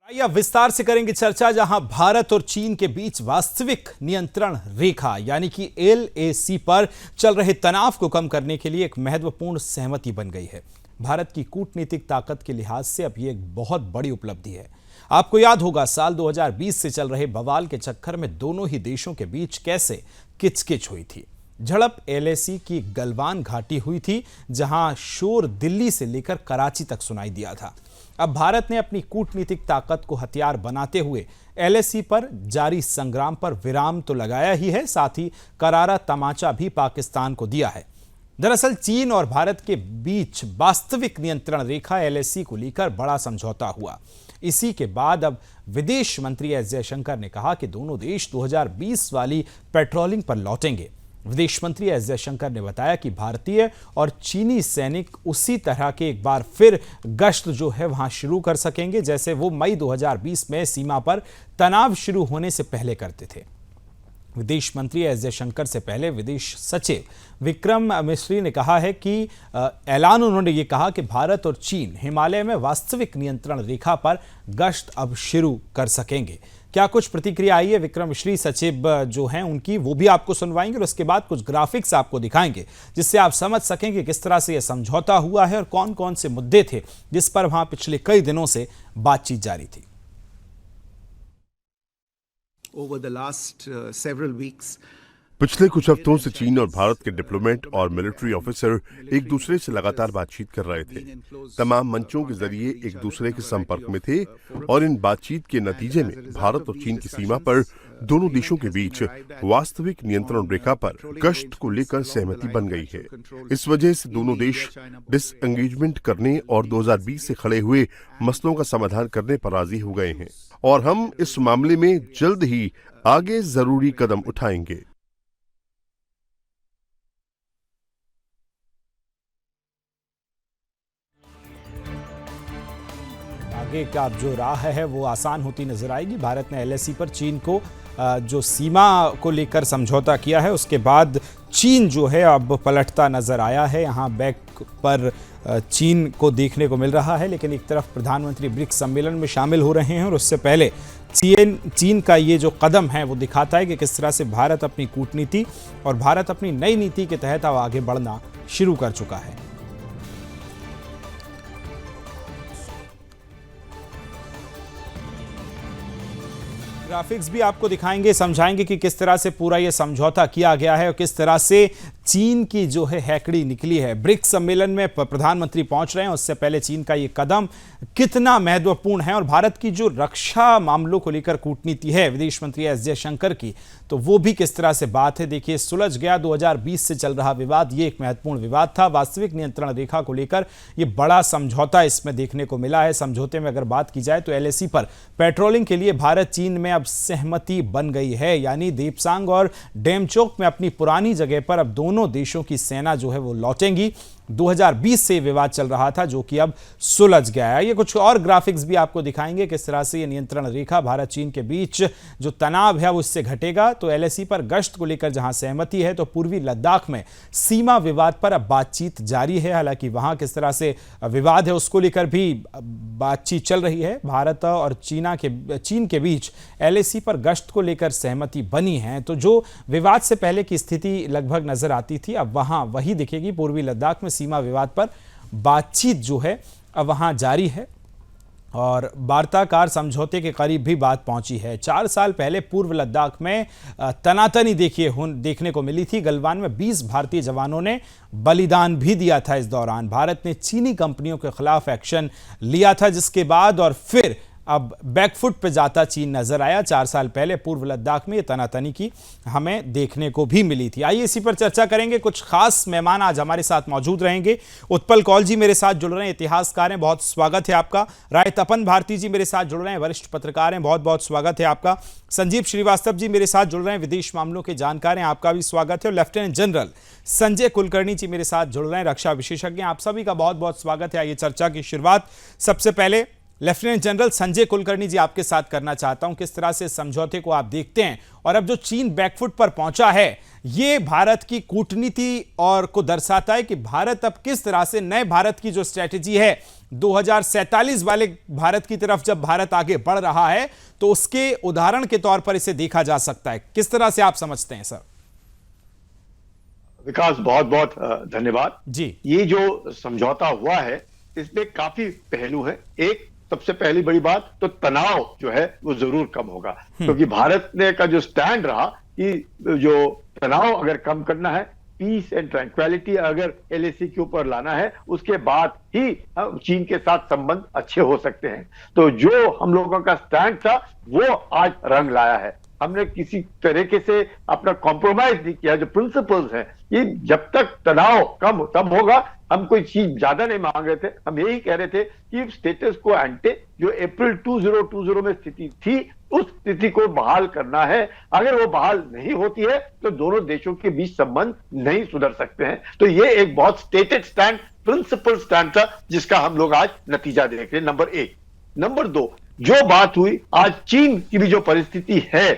आइए अब विस्तार से करेंगे चर्चा, जहां भारत और चीन के बीच वास्तविक नियंत्रण रेखा यानी कि LAC पर चल रहे तनाव को कम करने के लिए एक महत्वपूर्ण सहमति बन गई है। भारत की कूटनीतिक ताकत के लिहाज से अब यह एक बहुत बड़ी उपलब्धि है। आपको याद होगा, साल 2020 से चल रहे बवाल के चक्कर में दोनों ही देशों के बीच कैसे किचकिच हुई थी। झड़प LAC की गलवान घाटी हुई थी, जहां शोर दिल्ली से लेकर कराची तक सुनाई दिया था। अब भारत ने अपनी कूटनीतिक ताकत को हथियार बनाते हुए LAC पर जारी संग्राम पर विराम तो लगाया ही है, साथ ही करारा तमाचा भी पाकिस्तान को दिया है। दरअसल चीन और भारत के बीच वास्तविक नियंत्रण रेखा LAC को लेकर बड़ा समझौता हुआ। इसी के बाद अब विदेश मंत्री एस जयशंकर ने कहा कि दोनों देश 2020 वाली पेट्रोलिंग पर लौटेंगे। विदेश मंत्री एस जयशंकर ने बताया कि भारतीय और चीनी सैनिक उसी तरह के एक बार फिर गश्त जो है वहां शुरू कर सकेंगे, जैसे वो मई 2020 में सीमा पर तनाव शुरू होने से पहले करते थे। विदेश मंत्री एस जयशंकर से पहले विदेश सचिव विक्रम मिस्री ने कहा है कि उन्होंने ये कहा कि भारत और चीन हिमालय में वास्तविक नियंत्रण रेखा पर गश्त अब शुरू कर सकेंगे। क्या कुछ प्रतिक्रिया आई है विक्रम मिश्री सचिव जो हैं उनकी, वो भी आपको सुनवाएंगे और उसके बाद कुछ ग्राफिक्स आपको दिखाएंगे, जिससे आप समझ सकेंगे किस तरह से यह समझौता हुआ है और कौन कौन से मुद्दे थे जिस पर वहां पिछले कई दिनों से बातचीत जारी थी। पिछले कुछ हफ्तों से चीन और भारत के डिप्लोमेट और मिलिट्री ऑफिसर एक दूसरे से लगातार बातचीत कर रहे थे। तमाम मंचों के जरिए एक दूसरे के संपर्क में थे और इन बातचीत के नतीजे में भारत और चीन की सीमा पर दोनों देशों के बीच वास्तविक नियंत्रण रेखा पर गश्त को लेकर सहमति बन गई है। इस वजह से दोनों देश डिसएंगेजमेंट करने और 2020 से खड़े हुए मसलों का समाधान करने पर राजी हो गए हैं और हम इस मामले में जल्द ही आगे जरूरी कदम उठाएंगे। आगे का जो राह है वो आसान होती नजर आएगी। भारत ने LAC पर चीन को जो सीमा को लेकर समझौता किया है, उसके बाद चीन जो है अब पलटता नजर आया है। यहाँ बैक पर चीन को देखने को मिल रहा है, लेकिन एक तरफ प्रधानमंत्री ब्रिक्स सम्मेलन में शामिल हो रहे हैं और उससे पहले चीन का ये जो कदम है वो दिखाता है कि किस तरह से भारत अपनी कूटनीति और भारत अपनी नई नीति के तहत अब आगे बढ़ना शुरू कर चुका है। ग्राफिक्स भी आपको दिखाएंगे, समझाएंगे कि किस तरह से पूरा ये समझौता किया गया है और किस तरह से चीन की जो है हैकड़ी निकली है। ब्रिक्स सम्मेलन में प्रधानमंत्री पहुंच रहे हैं, उससे पहले चीन का ये कदम कितना महत्वपूर्ण है और भारत की जो रक्षा मामलों को लेकर कूटनीति है विदेश मंत्री एस जयशंकर की, तो वो भी किस तरह से बात है। देखिए, सुलझ गया 2020 से चल रहा विवाद, ये एक महत्वपूर्ण विवाद था। वास्तविक नियंत्रण रेखा को लेकर ये बड़ा समझौता इसमें देखने को मिला है। समझौते में अगर बात की जाए तो LAC पर पेट्रोलिंग के लिए भारत चीन में अब सहमति बन गई है, यानी देपसांग और डेमचोक में अपनी पुरानी जगह पर अब दोनों देशों की सेना जो है वो लौटेंगी। 2020 से विवाद चल रहा था जो कि अब सुलझ गया है। ये कुछ और ग्राफिक्स भी आपको दिखाएंगे किस तरह से ये नियंत्रण रेखा भारत चीन के बीच जो तनाव है वो इससे घटेगा। तो LAC पर गश्त को लेकर जहां सहमति है, तो पूर्वी लद्दाख में सीमा विवाद पर अब बातचीत जारी है। हालांकि वहां किस तरह से विवाद है उसको लेकर भी बातचीत चल रही है। भारत और चीन के बीच LAC पर गश्त को लेकर सहमति बनी है। तो जो विवाद से पहले की स्थिति लगभग नजर आती थी, अब वहां वही दिखेगी। पूर्वी लद्दाख में सीमा विवाद पर बातचीत जो है अब वहां जारी है और वार्ताकार समझौते के करीब भी बात पहुंची है। 4 साल पहले पूर्व लद्दाख में तनातनी देखने को मिली थी। गलवान में 20 भारतीय जवानों ने बलिदान भी दिया था। इस दौरान भारत ने चीनी कंपनियों के खिलाफ एक्शन लिया था, जिसके बाद और फिर अब बैकफुट पे जाता चीन नजर आया। 4 साल पहले पूर्व लद्दाख में ये तनातनी की हमें देखने को भी मिली थी। आइए इसी पर चर्चा करेंगे। कुछ खास मेहमान आज हमारे साथ मौजूद रहेंगे। उत्पल कौल जी मेरे साथ जुड़ रहे हैं, इतिहासकार हैं, बहुत स्वागत है आपका। राय तपन भारती जी मेरे साथ जुड़ रहे हैं, वरिष्ठ पत्रकार हैं, बहुत बहुत स्वागत है आपका। संजीव श्रीवास्तव जी मेरे साथ जुड़ रहे हैं, विदेश मामलों के जानकार हैं, आपका भी स्वागत है। और लेफ्टिनेंट जनरल संजय कुलकर्णी जी मेरे साथ जुड़ रहे हैं, रक्षा विशेषज्ञ, आप सभी का बहुत बहुत स्वागत है। आइए चर्चा की शुरुआत सबसे पहले लेफ्टिनेंट जनरल संजय कुलकर्णी जी आपके साथ करना चाहता हूं, किस तरह से समझौते को आप देखते हैं और अब जो चीन बैकफुट पर पहुंचा है ये भारत की कूटनीति और को दर्शाता है कि भारत अब किस तरह से नए भारत की जो स्ट्रेटेजी है 2047 वाले भारत की तरफ जब भारत आगे बढ़ रहा है तो उसके उदाहरण के तौर पर इसे देखा जा सकता है। किस तरह से आप समझते हैं सर? विकास, बहुत बहुत धन्यवाद जी। ये जो समझौता हुआ है इसमें काफी पहलू है। एक सबसे पहली बड़ी बात तो तनाव जो है वो जरूर कम होगा, क्योंकि भारत ने का जो स्टैंड रहा कि जो तनाव अगर कम करना है, पीस एंड ट्रैंक्विलिटी अगर एलएसी के ऊपर लाना है, उसके बाद ही चीन के साथ संबंध अच्छे हो सकते हैं। तो जो हम लोगों का स्टैंड था वो आज रंग लाया है। हमने किसी तरीके से अपना कॉम्प्रोमाइज नहीं किया। जो प्रिंसिपल्स हैं कि जब तक तनाव कम तब होगा, हम कोई चीज ज्यादा नहीं मांग रहे थे। हम यही कह रहे थे कि स्टेटस को एंटे जो अप्रैल 2020 में स्थिति थी उस स्थिति को बहाल करना है। अगर वो बहाल नहीं होती है तो दोनों देशों के बीच संबंध नहीं सुधर सकते हैं। तो ये एक बहुत स्टेटेड स्टैंड, प्रिंसिपल स्टैंड था जिसका हम लोग आज नतीजा देख रहे हैं। नंबर एक। नंबर दो, जो बात हुई आज चीन की भी जो परिस्थिति है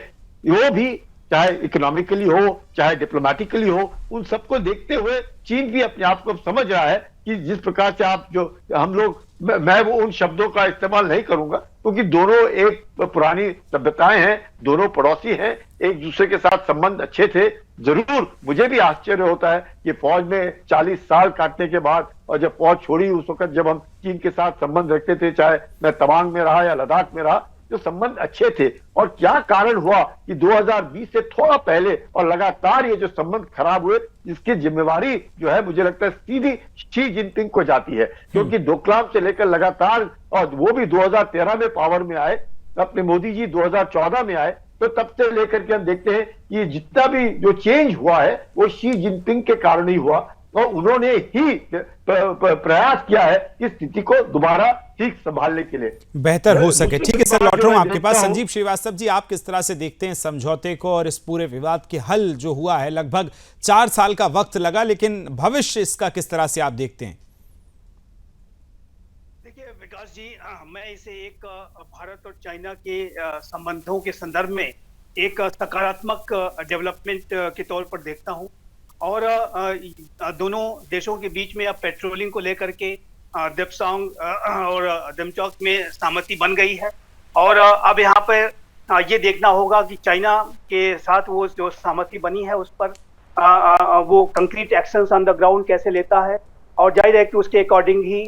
वो भी चाहे इकोनॉमिकली हो चाहे डिप्लोमेटिकली हो, उन सबको देखते हुए चीन भी अपने आप को समझ रहा है कि जिस प्रकार से आप जो हम लोग, मैं वो उन शब्दों का इस्तेमाल नहीं करूंगा क्योंकि दोनों एक पुरानी सभ्यताएं हैं, दोनों पड़ोसी हैं, एक दूसरे के साथ संबंध अच्छे थे। जरूर मुझे भी आश्चर्य होता है कि फौज में 40 साल काटने के बाद और जब फौज छोड़ी उस वक्त जब हम चीन के साथ संबंध रखते थे, चाहे मैं तवांग में रहा या लद्दाख में रहा, जो संबंध अच्छे थे। और क्या कारण हुआ कि 2020 से थोड़ा पहले और लगातार ये जो संबंध खराब हुए, इसकी जिम्मेवारी जो है मुझे लगता है सीधी शी जिनपिंग को जाती है। क्योंकि डोकलाम से लेकर लगातार, और वो भी 2013 में पावर में आए, अपने मोदी जी 2014 में आए, तो तब से लेकर के हम देखते हैं कि जितना भी जो चेंज हुआ है वो शी जिनपिंग के कारण ही हुआ और उन्होंने ही प्रयास किया है कि स्थिति को दोबारा ठीक संभालने के लिए बेहतर हो सके। ठीक है सर, लौट रहा हूं आपके पास। संजीव श्रीवास्तव जी, आप किस तरह से देखते हैं समझौते को और इस पूरे विवाद के हल जो हुआ है? लगभग 4 साल का वक्त लगा, लेकिन भविष्य इसका किस तरह से आप देखते हैं? देखिए विकास जी, मैं इसे एक भारत और चाइना के संबंधों के संदर्भ में एक सकारात्मक डेवलपमेंट के तौर पर देखता हूं। और दोनों देशों के बीच में अब पेट्रोलिंग को लेकर के देपसांग और देमचौक में सहमति बन गई है। और अब यहाँ पर ये देखना होगा कि चाइना के साथ वो जो सहमति बनी है उस पर वो concrete actions on the ground कैसे लेता है, और जाहिर है कि उसके अकॉर्डिंग ही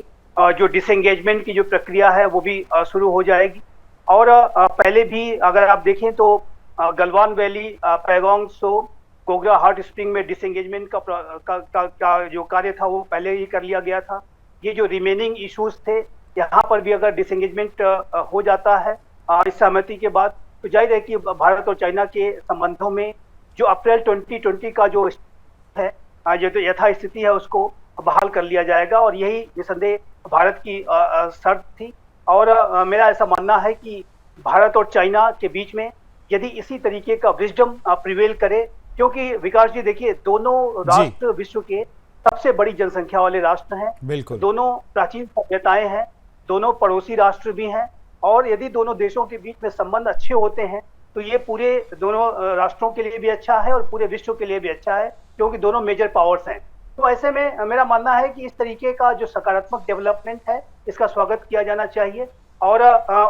जो डिसएंगेजमेंट की जो प्रक्रिया है वो भी शुरू हो जाएगी। और पहले भी अगर आप देखें तो गलवान वैली, पैगोंग सो, कोगरा हॉट स्प्रिंग में डिसएंगेजमेंट का जो कार्य था वो पहले ही कर लिया गया था। ये जो रिमेनिंग इश्यूज थे, यहाँ पर भी अगर डिसएंगेजमेंट हो जाता है इस सहमति के बाद, तो जाहिर है कि भारत और चाइना के संबंधों में जो अप्रैल 2020 का जो है, जो तो यथास्थिति है उसको बहाल कर लिया जाएगा। और यही निसंदेह भारत की शर्त थी। और मेरा ऐसा मानना है कि भारत और चाइना के बीच में यदि इसी तरीके का विजडम प्रिवेल करे, क्योंकि विकास जी देखिए, दोनों राष्ट्र विश्व के सबसे बड़ी जनसंख्या वाले राष्ट्र हैं, बिल्कुल, दोनों प्राचीन सभ्यताएं हैं, दोनों पड़ोसी राष्ट्र भी हैं। और यदि दोनों देशों के बीच में संबंध अच्छे होते हैं तो ये पूरे दोनों राष्ट्रों के लिए भी अच्छा है और पूरे विश्व के लिए भी अच्छा है, क्योंकि दोनों मेजर पावर्स हैं। तो ऐसे में मेरा मानना है कि इस तरीके का जो सकारात्मक डेवलपमेंट है इसका स्वागत किया जाना चाहिए। और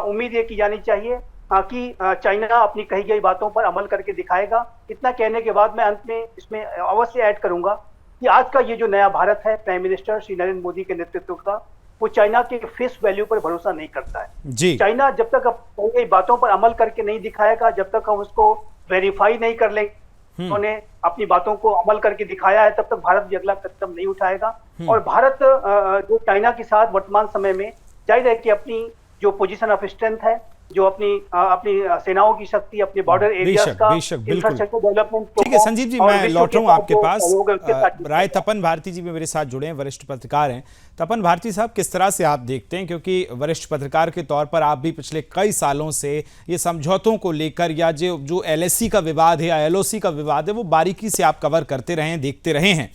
उम्मीद ये की जानी चाहिए कि चाइना अपनी कही गई बातों पर अमल करके दिखाएगा। इतना कहने के बाद मैं अंत में इसमें अवश्य ऐड करूंगा कि आज का ये जो नया भारत है प्राइम मिनिस्टर श्री नरेंद्र मोदी के नेतृत्व का, वो चाइना के फेस वैल्यू पर भरोसा नहीं करता है जी। चाइना जब तक कही गई बातों पर अमल करके नहीं दिखाएगा, जब तक हम उसको वेरीफाई नहीं कर लेंगे, उन्होंने अपनी बातों को अमल करके दिखाया है, तब तक भारत भी अगला कदम नहीं उठाएगा। और भारत जो चाइना के साथ वर्तमान समय में जाहिर है कि अपनी जो पोजीशन ऑफ स्ट्रेंथ है, जो अपनी सेनाओं की शक्ति, अपने बॉर्डर एरियाज का इंफ्रास्ट्रक्चर डेवलपमेंट। ठीक है संजीव जी, मैं लौट रहा हूं आपके पास। राय तपन भारती जी भी मेरे साथ जुड़े हैं, वरिष्ठ पत्रकार हैं। तपन भारती साहब, किस तरह से आप देखते हैं, क्योंकि वरिष्ठ पत्रकार के तौर पर आप भी पिछले कई सालों से ये समझौतों को लेकर या जो LAC का विवाद है या LOC का विवाद है वो बारीकी से आप कवर करते रहे हैं, देखते रहे हैं।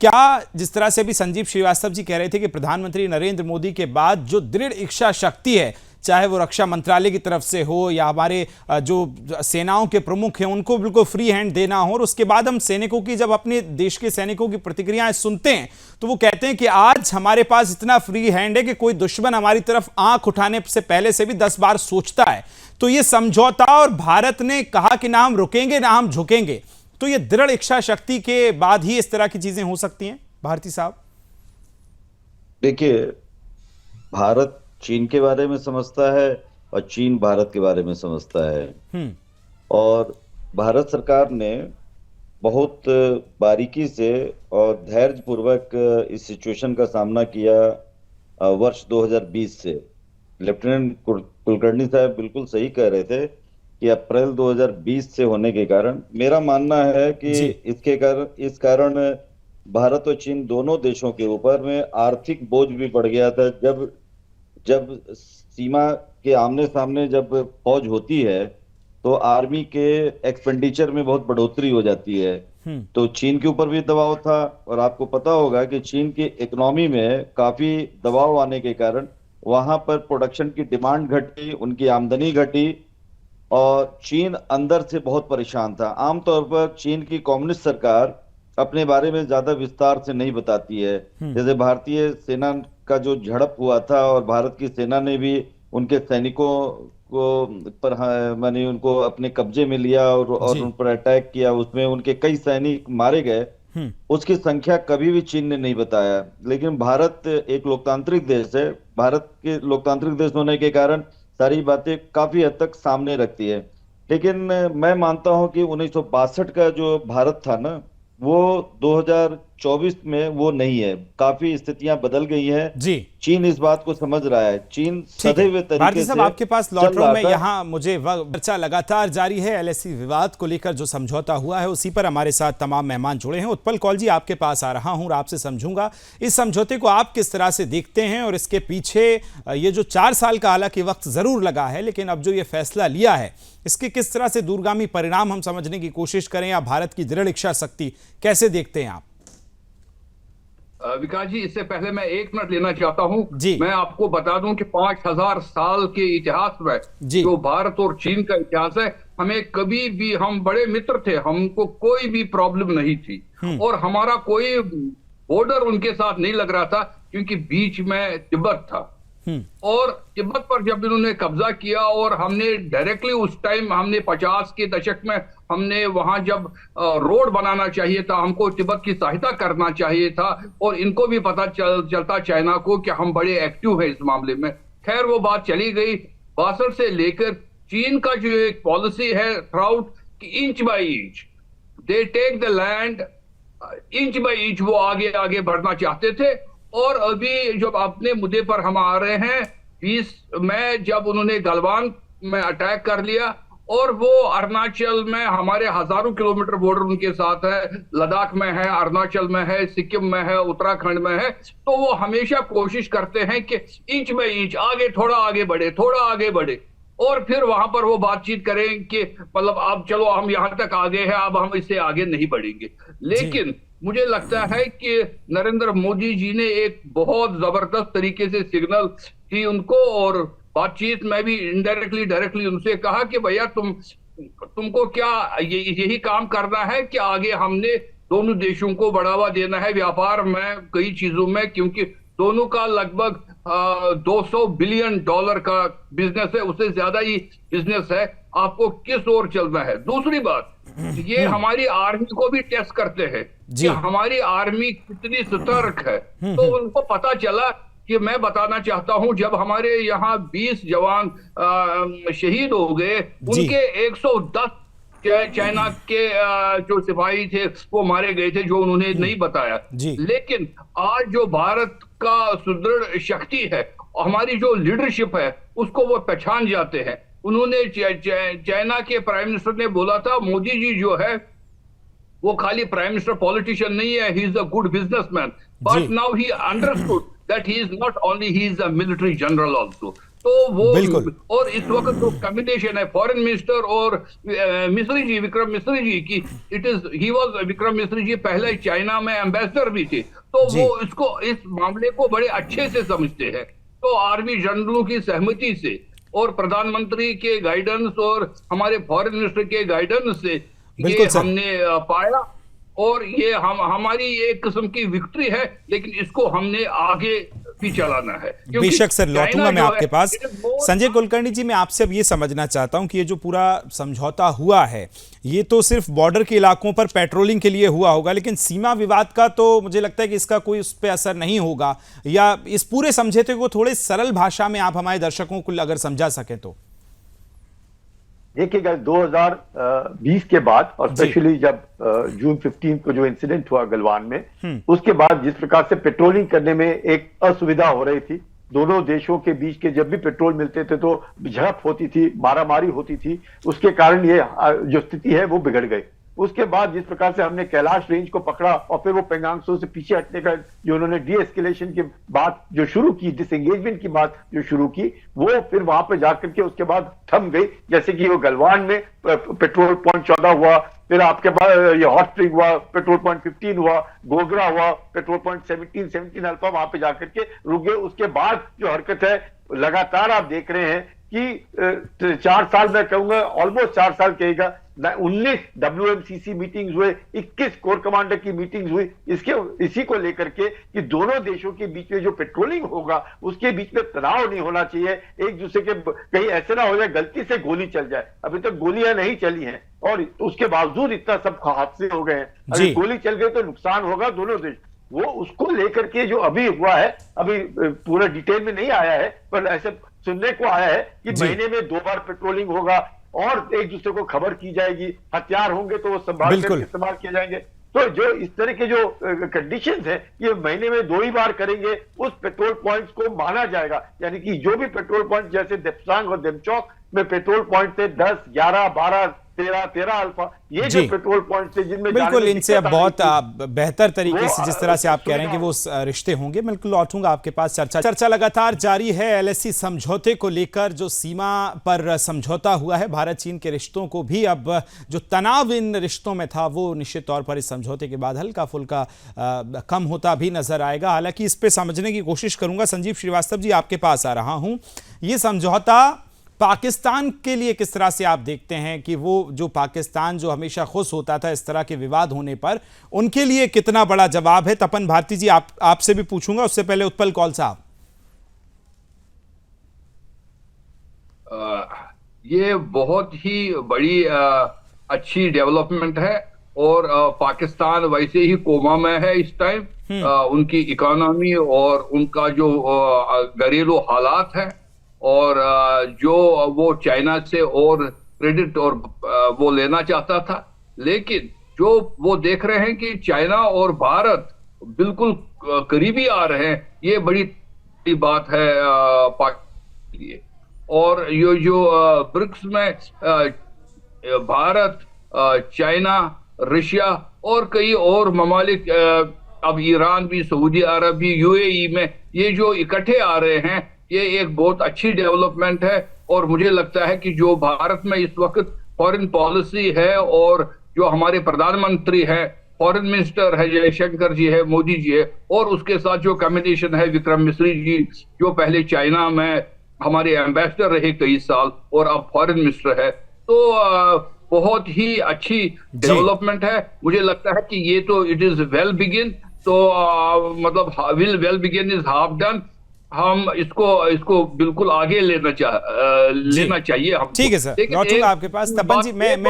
क्या जिस तरह से अभी संजीव श्रीवास्तव जी कह रहे थे कि प्रधानमंत्री नरेंद्र मोदी के बाद जो दृढ़ इच्छा शक्ति है, चाहे वो रक्षा मंत्रालय की तरफ से हो या हमारे जो सेनाओं के प्रमुख हैं उनको बिल्कुल फ्री हैंड देना हो, और उसके बाद हम सैनिकों की, जब अपने देश के सैनिकों की प्रतिक्रियाएं सुनते हैं तो वो कहते हैं कि आज हमारे पास इतना फ्री हैंड है कि कोई दुश्मन हमारी तरफ आंख उठाने से पहले से भी 10 बार सोचता है। तो ये समझौता, और भारत ने कहा कि ना हम रुकेंगे ना हम झुकेंगे, तो ये दृढ़ इच्छा शक्ति के बाद ही इस तरह की चीजें हो सकती हैं भारती साहब? देखिए, भारत चीन के बारे में समझता है और चीन भारत के बारे में समझता है, और भारत सरकार ने बहुत बारीकी से और धैर्यपूर्वक इस सिचुएशन का सामना किया वर्ष 2020 से। लेफ्टिनेंट कुलकर्णी साहब बिल्कुल सही कह रहे थे कि अप्रैल 2020 से होने के कारण, मेरा मानना है कि इस कारण भारत और चीन दोनों देशों के ऊपर में आर्थिक बोझ भी बढ़ गया था। जब सीमा के आमने सामने जब फौज होती है तो आर्मी के एक्सपेंडिचर में बहुत बढ़ोतरी हो जाती है, तो चीन के ऊपर भी दबाव था। और आपको पता होगा कि चीन की इकोनॉमी में काफी दबाव आने के कारण वहां पर प्रोडक्शन की डिमांड घटी, उनकी आमदनी घटी, और चीन अंदर से बहुत परेशान था। आमतौर पर चीन की कम्युनिस्ट सरकार अपने बारे में ज्यादा विस्तार से नहीं बताती है। जैसे भारतीय सेना का जो झड़प हुआ था और भारत की सेना ने भी उनके सैनिकों को पर माने उनको अपने कब्जे में लिया और उन पर अटैक किया, उसमें उनके कई सैनिक मारे गए, उसकी संख्या कभी भी चीन ने नहीं बताया। लेकिन भारत एक लोकतांत्रिक देश है, भारत के लोकतांत्रिक देश होने के कारण सारी बातें काफी हद तक सामने रखती है। लेकिन मैं मानता हूं कि 1962 का जो भारत था ना, वो 2024 में वो नहीं है। काफी स्थितियां बदल गई हैं जी। चीन इस बात को समझ रहा है। चीन सदैव तरीके से आपके पास लौट रहा हूं मैं, यहाँ मुझे चर्चा लगातार जारी है। एलएसी विवाद को लेकर जो समझौता हुआ है उसी पर हमारे साथ तमाम मेहमान जुड़े हैं। उत्पल कौल जी, आपके पास आ रहा हूं और आपसे समझूंगा इस समझौते को आप किस तरह से देखते हैं, और इसके पीछे ये जो 4 साल का हालांकि वक्त जरूर लगा है, लेकिन अब जो ये फैसला लिया है इसके किस तरह से दूरगामी परिणाम हम समझने की कोशिश करें, या भारत की दृढ़ इच्छा शक्ति कैसे देखते हैं आप? विकास जी, इससे पहले मैं 1 मिनट लेना चाहता हूं। मैं आपको बता दूं कि 5000 साल के इतिहास में जो भारत और चीन का इतिहास है, हमें कभी भी, हम बड़े मित्र थे, हमको कोई भी प्रॉब्लम नहीं थी, और हमारा कोई बॉर्डर उनके साथ नहीं लग रहा था, क्योंकि बीच में तिब्बत था। और तिब्बत पर जब इन्होंने कब्जा किया, और हमने डायरेक्टली उस टाइम, हमने 50 के दशक में हमने वहां जब रोड बनाना चाहिए था, हमको तिब्बत की सहायता करना चाहिए था, और इनको भी पता चलता चाइना को कि हम बड़े एक्टिव हैं इस मामले में। खैर, वो बात चली गई। 62 से लेकर चीन का जो एक पॉलिसी है throughout, inch by inch they take the land, inch by inch वो आगे आगे बढ़ना चाहते थे। और अभी जब अपने मुद्दे पर हम आ रहे हैं, 20 में जब उन्होंने गलवान में अटैक कर लिया, और वो अरुणाचल में, हमारे हजारों किलोमीटर बॉर्डर उनके साथ है, लद्दाख में है, अरुणाचल में है, सिक्किम में है, उत्तराखंड में है, तो वो हमेशा कोशिश करते हैं कि इंच बाय इंच आगे, थोड़ा आगे बढ़े, थोड़ा आगे बढ़े, और फिर वहां पर वो बातचीत करें कि मतलब अब चलो हम यहां तक आगे हैं, अब हम इससे आगे नहीं बढ़ेंगे। लेकिन मुझे लगता है कि नरेंद्र मोदी जी ने एक बहुत जबरदस्त तरीके से सिग्नल दी उनको, और बातचीत में भी इनडायरेक्टली डायरेक्टली उनसे कहा कि भैया तुमको क्या यही काम करना है कि आगे हमने दोनों देशों को बढ़ावा देना है व्यापार में, कई चीजों में, क्योंकि दोनों का लगभग $200 बिलियन का बिजनेस है, उससे ज्यादा ही बिजनेस है। आपको किस ओर चलना है? दूसरी बात, ये हमारी आर्मी को भी टेस्ट करते हैं कि हमारी आर्मी कितनी सतर्क है। तो उनको पता चला कि, मैं बताना चाहता हूं, जब हमारे यहाँ 20 जवान शहीद हो गए, उनके 110 चाइना के जो सिपाही थे वो मारे गए थे, जो उन्होंने नहीं बताया। लेकिन आज जो भारत का सुदृढ़ शक्ति है, हमारी जो लीडरशिप है, उसको वो पहचान जाते हैं। उन्होंने चाइना के प्राइम मिनिस्टर ने बोला था, मोदी जी जो है वो खाली प्राइम मिनिस्टर पॉलिटिशियन नहीं है, he is a good businessman, but now he understood that he is not only, he is a military general also. तो वो बिल्कुल। और इस वक्त जो कॉम्बिनेशन है फॉरेन मिनिस्टर और मिस्री जी, विक्रम मिस्री जी की, विक्रम मिस्री जी पहले चाइना में एम्बेसडर भी थे, तो जी। वो इसको, इस मामले को बड़े अच्छे से समझते हैं। तो आर्मी जनरलों की सहमति से और प्रधानमंत्री के गाइडेंस और हमारे फॉरेन मिनिस्टर के गाइडेंस से बिल्कुल ये सर। हमने पाया, और ये हमारी एक किस्म की विक्ट्री है, लेकिन इसको हमने आगे भी चलाना है। क्योंकि बेशक सर, लौटूंगा चाइना मैं जो आपके है, पास। it is more- Sanjay Kulkarni जी, मैं आपसे अब ये समझना चाहता हूं कि ये जो पूरा समझौता हुआ है, ये तो सिर्फ बॉर्डर के इलाकों पर पेट्रोलिंग के लिए हुआ होगा, लेकिन सीमा विवाद का तो मुझे लगता है कि इसका कोई उस पर असर नहीं होगा, या इस पूरे समझौते को थोड़े सरल भाषा में आप हमारे दर्शकों को अगर समझा सकें तो। देखिएगा, 2020 के बाद और स्पेशली जब जून 15 को जो इंसिडेंट हुआ गलवान में, उसके बाद जिस प्रकार से पेट्रोलिंग करने में एक असुविधा हो रही थी, दोनों देशों के बीच के जब भी पेट्रोल मिलते थे तो झड़प होती थी, मारामारी होती थी, उसके कारण ये जो स्थिति है वो बिगड़ गई। उसके बाद जिस प्रकार से हमने कैलाश रेंज को पकड़ा और फिर वो पेंगांग त्सो से पीछे हटने का जो उन्होंने डी एस्केलेशन की बात जो शुरू की, डिसएंगेजमेंट की बात जो शुरू की, वो फिर वहां पे जाकर के उसके बाद थम गई। जैसे कि वो गलवान में पेट्रोल पॉइंट 14 हुआ, फिर आपके पास ये हॉट स्प्रिंग हुआ, पेट्रोल पॉइंट 15 हुआ, गोगरा हुआ, पेट्रोल पॉइंट 17 अल्फा वहां पे जाकर के रुक गए। उसके बाद जो हरकत है लगातार आप देख रहे हैं कि 4 साल, मैं कहूंगा ऑलमोस्ट 4 साल कहेगा, 19 WMCC मीटिंग्स हुए, 21 कोर कमांडर की मीटिंग्स हुई, इसी को लेकर के कि दोनों देशों के बीच में जो पेट्रोलिंग होगा उसके बीच में तनाव नहीं होना चाहिए, एक दूसरे के कहीं ऐसे ना हो जाए गलती से गोली चल जाए। अभी तक गोलियां नहीं चली हैं और उसके बावजूद इतना सब हादसे हो गए हैं। अगर गोली चल गई तो नुकसान होगा दोनों देश, वो उसको लेकर के जो अभी हुआ है, अभी पूरा डिटेल में नहीं आया है, पर ऐसे सुनने को आया है कि महीने में 2 बार पेट्रोलिंग होगा और एक दूसरे को खबर की जाएगी, हथियार होंगे तो वो संभाल कर इस्तेमाल किए जाएंगे। तो जो इस तरह के जो कंडीशंस है, ये महीने में 2 ही बार करेंगे, उस पेट्रोल पॉइंट्स को माना जाएगा। यानी कि जो भी पेट्रोल पॉइंट जैसे देपसांग और देमचौक में पेट्रोल पॉइंट थे 10, 11, 12, 13 अल्फा, ये जो पेट्रोल पॉइंट थे जिनमें बिल्कुल इनसे अब बहुत बेहतर तरीके से जिस तरह से आप कह रहे हैं कि वो रिश्ते होंगे, बिल्कुल लौटूंगा आपके पास। चर्चा लगातार जारी है LAC समझौते को लेकर। जो सीमा पर समझौता हुआ है, भारत चीन के रिश्तों को भी अब जो तनाव इन रिश्तों में था वो निश्चित तौर पर इस समझौते के बाद हल्का फुल्का कम होता भी नजर आएगा। हालांकि इस पे समझने की कोशिश करूंगा। संजीव श्रीवास्तव जी, आपके पास आ रहा हूं। ये समझौता पाकिस्तान के लिए किस तरह से आप देखते हैं कि वो जो पाकिस्तान जो हमेशा खुश होता था इस तरह के विवाद होने पर, उनके लिए कितना बड़ा जवाब है? तपन भारती जी, आपसे भी पूछूंगा, उससे पहले उत्पल कौल साहब। ये बहुत ही बड़ी अच्छी डेवलपमेंट है और पाकिस्तान वैसे ही कोमा में है इस टाइम। उनकी इकोनॉमी और उनका जो घरेलू हालात है, और जो वो चाइना से और क्रेडिट और वो लेना चाहता था, लेकिन जो वो देख रहे हैं कि चाइना और भारत बिल्कुल करीबी आ रहे हैं, ये बड़ी बात है पाकिस्तान के लिए। और ये जो ब्रिक्स में भारत, चाइना, रशिया और कई और ममालिक, अब ईरान भी, सऊदी अरब भी, UAE में ये जो इकट्ठे आ रहे हैं, ये एक बहुत अच्छी डेवलपमेंट है। और मुझे लगता है कि जो भारत में इस वक्त फॉरेन पॉलिसी है और जो हमारे प्रधानमंत्री है, फॉरेन मिनिस्टर है जयशंकर जी है, मोदी जी है, और उसके साथ जो कॉम्बिनेशन है विक्रम मिस्री जी, जो पहले चाइना में हमारे एम्बेसडर रहे कई साल और अब फॉरेन मिनिस्टर है, तो बहुत ही अच्छी डेवलपमेंट है। मुझे लगता है कि ये तो इट इज वेल बिगिन, तो मतलब well begin is half done. हम इसको बिल्कुल आगे लेना चाहिए हम। ठीक है सर, लौटूंगा आपके पास। तपन जी, मैं एक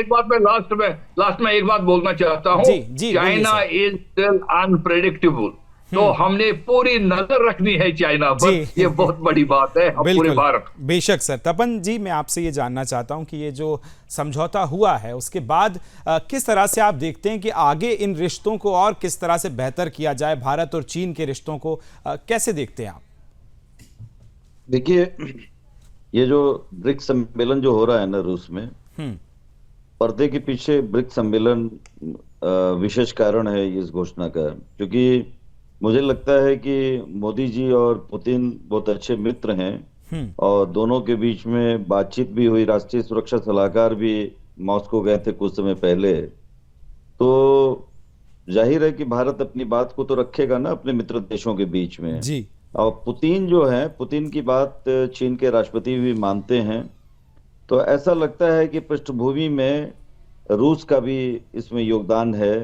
बात मैं लास्ट में एक बात बोलना चाहता हूँ। चाइना इज स्टिल अनप्रेडिक्टेबल, तो हमने पूरी नजर रखनी है चाइना पर, ये बहुत बड़ी बात है पूरे भारत। बेशक सर। तपन जी, मैं आपसे ये जानना चाहता हूं कि ये जो समझौता हुआ है उसके बाद किस तरह से आप देखते हैं कि आगे इन रिश्तों को और किस तरह से बेहतर किया जाए? भारत और चीन के रिश्तों को कैसे देखते हैं आप? देखिए, ये जो ब्रिक्स सम्मेलन जो हो रहा है ना रूस में, पर्दे के पीछे ब्रिक्स सम्मेलन विशेष कारण है इस घोषणा का, क्योंकि मुझे लगता है कि मोदी जी और पुतिन बहुत अच्छे मित्र हैं और दोनों के बीच में बातचीत भी हुई। राष्ट्रीय सुरक्षा सलाहकार भी मॉस्को गए थे कुछ समय पहले। तो जाहिर है कि भारत अपनी बात को तो रखेगा ना अपने मित्र देशों के बीच में जी। और पुतिन जो है, पुतिन की बात चीन के राष्ट्रपति भी मानते हैं। तो ऐसा लगता है कि पृष्ठभूमि में रूस का भी इसमें योगदान है,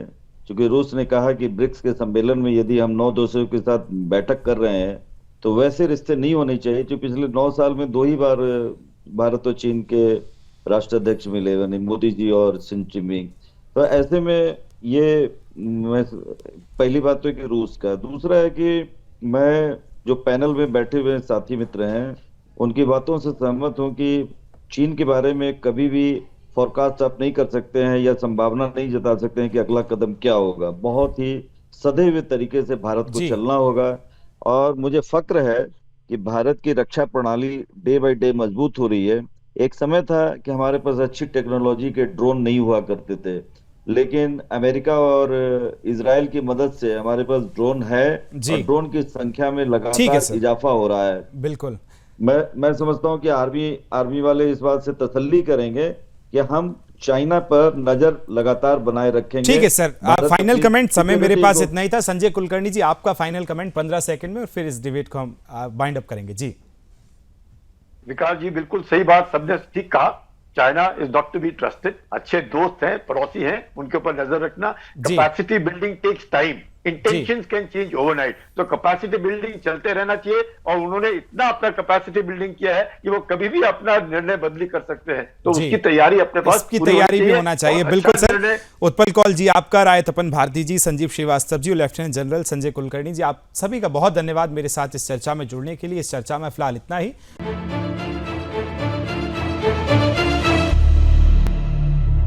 क्योंकि रूस ने कहा कि ब्रिक्स के सम्मेलन में यदि हम 9 देशों के साथ बैठक कर रहे हैं तो वैसे रिश्ते नहीं होने चाहिए जो पिछले 9 साल में 2 ही बार भारत और चीन के राष्ट्राध्यक्ष मिले, यानी मोदी जी और शी जिनपिंग। तो ऐसे में ये पहली बात तो कि रूस का, दूसरा है कि मैं जो पैनल में बैठे हुए साथी मित्र हैं उनकी बातों से सहमत हूं कि चीन के बारे में कभी भी फोरकास्ट आप नहीं कर सकते हैं या संभावना नहीं जता सकते हैं कि अगला कदम क्या होगा। बहुत ही सधे हुए तरीके से भारत को चलना होगा। और मुझे फक्र है कि भारत की रक्षा प्रणाली डे बाय डे मजबूत हो रही है। एक समय था कि हमारे पास अच्छी टेक्नोलॉजी के ड्रोन नहीं हुआ करते थे, लेकिन अमेरिका और इजराइल की मदद से हमारे पास ड्रोन है और ड्रोन की संख्या में लगातार इजाफा हो रहा है। बिल्कुल, मैं समझता हूं कि आर्मी वाले इस बात से तसल्ली करेंगे कि हम चाइना पर नजर लगातार बनाए रखेंगे। ठीक है सर, फाइनल कमेंट, समय मेरे पास इतना ही था। संजय कुलकर्णी जी, आपका फाइनल कमेंट 15 सेकंड में, और फिर इस डिबेट को हम बाइंड अप करेंगे। जी विकास जी, बिल्कुल सही बात, सबने ठीक कहा। China is not to be trusted. अच्छे दोस्त हैं, पड़ोसी हैं, उनके ऊपर नजर रखना। Capacity building takes time, intentions can change overnight. तो कैपेसिटी बिल्डिंग चलते रहना चाहिए और उन्होंने इतना अपना कैपेसिटी बिल्डिंग किया है कि वो कभी भी अपना निर्णय बदली कर सकते हैं। तो उसकी तैयारी अपने पास, उसकी तैयारी भी होना चाहिए। बिल्कुल सर। उत्पल कौल जी आपका, राय तपन भारती जी, संजीव श्रीवास्तव जी और लेफ्टिनेंट जनरल संजय कुलकर्णी जी, आप सभी का बहुत धन्यवाद मेरे साथ इस चर्चा में जुड़ने के लिए। इस चर्चा में फिलहाल इतना ही।